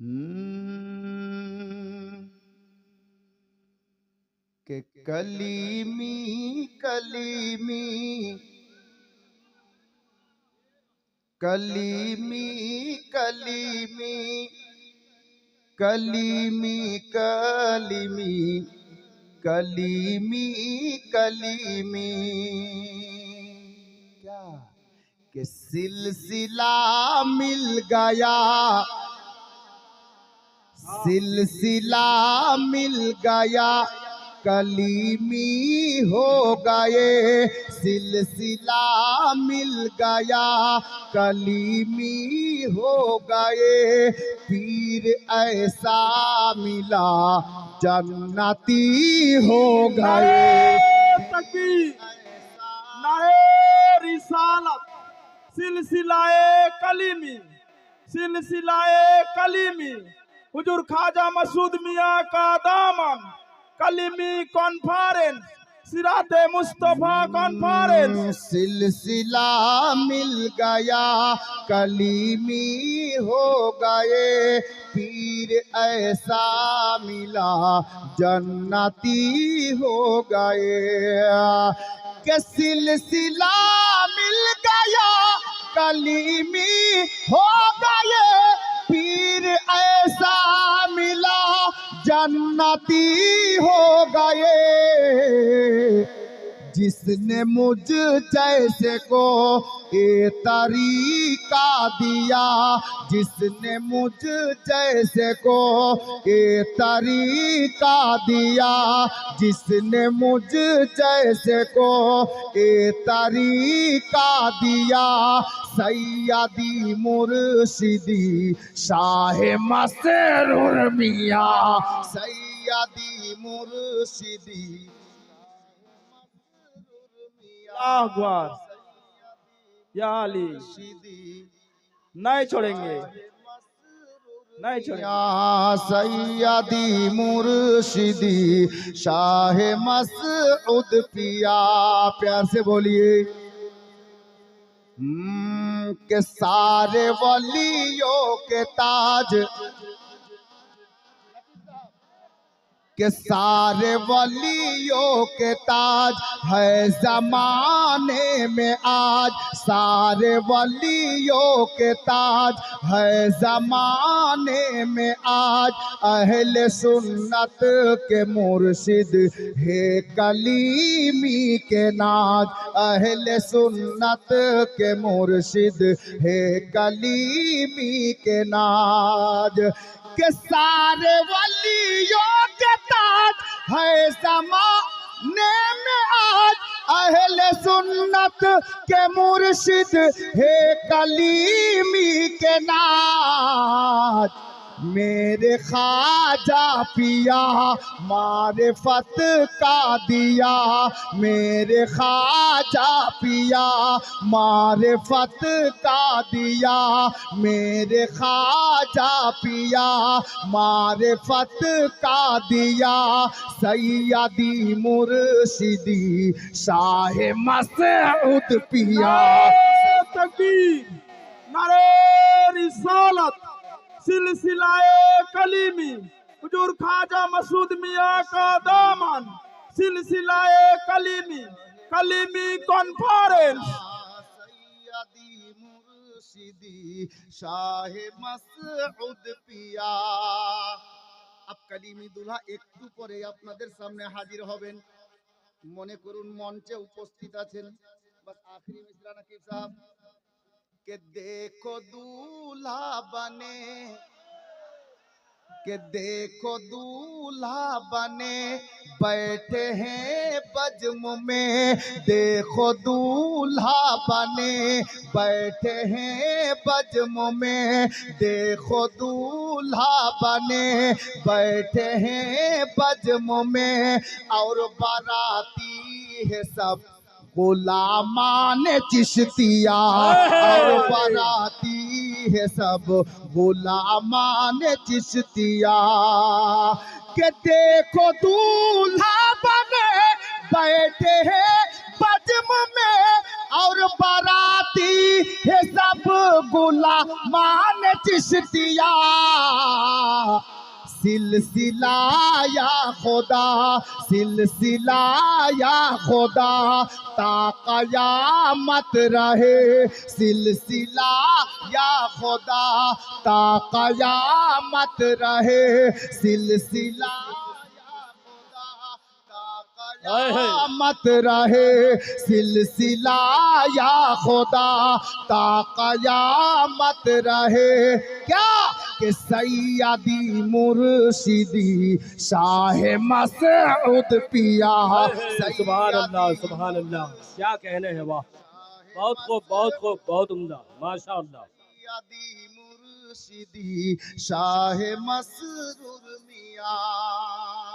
हम्म, के कलीमी कलीमी कलीमी कलीमी कलीमी कलीमी कलीमी कलीमी क्या कि सिलसिला मिल गया, सिलसिला मिल गया, कलीमी हो गए। सिलसिला मिल गया, कलीमी हो गए। पीर ऐसा मिला, जन्नती हो गए। तकबीर, नारे रिसालत, सिलसिलाए कलीमी, सिलसिलाए कलीमी, हुजूर ख्वाजा मसूद मियां का दामन, कलीमी कॉन्फ्रेंस, सिराते मुस्तफा कॉन्फ्रेंस। सिलसिला मिल गया, कलीमी हो गए। पीर ऐसा मिला, जन्नती हो गए। के सिलसिला मिल गया, कलीमी हो गए। पीर ऐसा मिला, जन्नती हो गए। जिसने मुझ जैसे को ये तरीका दिया, जिसने मुझ जैसे को ये तरीका दिया, जिसने मुझ जैसे को ये तरीका दिया। सैयदी मुर्शिदी शाह मसरूर मियां, सैयदी मुर्शिदी अकबर, या अली, नहीं छोड़ेंगे, नहीं छोड़ेंगे। या सैयदी मुर्शिदी शाह मसऊद पिया। प्यार से बोलिए। के सारे वलियों के ताज, के सारे वलियों के ताज है जमाने में आज। सारे वलियों के ताज है जमाने में आज। अहले सुन्नत के मुर्शिद है कलीमी के नाज। अहले सुन्नत के मुर्शिद है कलीमी के नाज। के सारे वलियों के ताज है ज़माने में आज। अहले सुन्नत के मुर्शिद है कलीमी के नाज। मेरे ख्वाजा पिया मारिफत का दिया, मेरे ख्वाजा पिया मारिफत का दिया। मेरे ख्वाजा पिया मारिफत का दिया। सैयदी मुर्शिदी शाह मसऊद पिया। तकबीर, नारे रिसालत, सिलसिलाए कलीमी, हुजूर ख्वाजा मसूद मियां का दामन, सिलसिलाए कलीमी, कलीमी कॉन्फ्रेंस। सैयदी मुर्शिदी शाह मसऊद पिया। अब कलीमी দুলহা একটু পরে আপনাদের সামনে হাজির হবেন। মনে করুন মঞ্চে উপস্থিত আছেন। বাস আখেরি মিসরা নকিব সাহেব के देखो दूल्हा बने, के देखो दूल्हा बने बैठे हैं बज्म में। देखो दूल्हा बने बैठे हैं बज्म में। देखो दूल्हा बने बैठे हैं बज्म में। और बाराती है सब गुलामान चिश्तिया। और बाराती है सब गुलामान चिश्तिया। के देखो दूल्हा बने बैठे हैं बज्म में। और बाराती है सब गुलामान चिश्तिया सिलसिला या खुदा सिलसिला या खुदा ता कयामत रहे सिलसिला या खुदा ता कयामत रहे सिलसिला मत रहे सिलसिला या खुदा ता कयामत रहे क्या कि सैयदी मुर्शिदी शाह मसऊद पिया सुभान अल्लाह सुभान अल्लाह, क्या कहने हैं, वाह, बहुत खूब बहुत खूब, बहुत उम्दा, माशाअल्लाह। सैयदी मुर्शिदी शाह मसरूर मिया।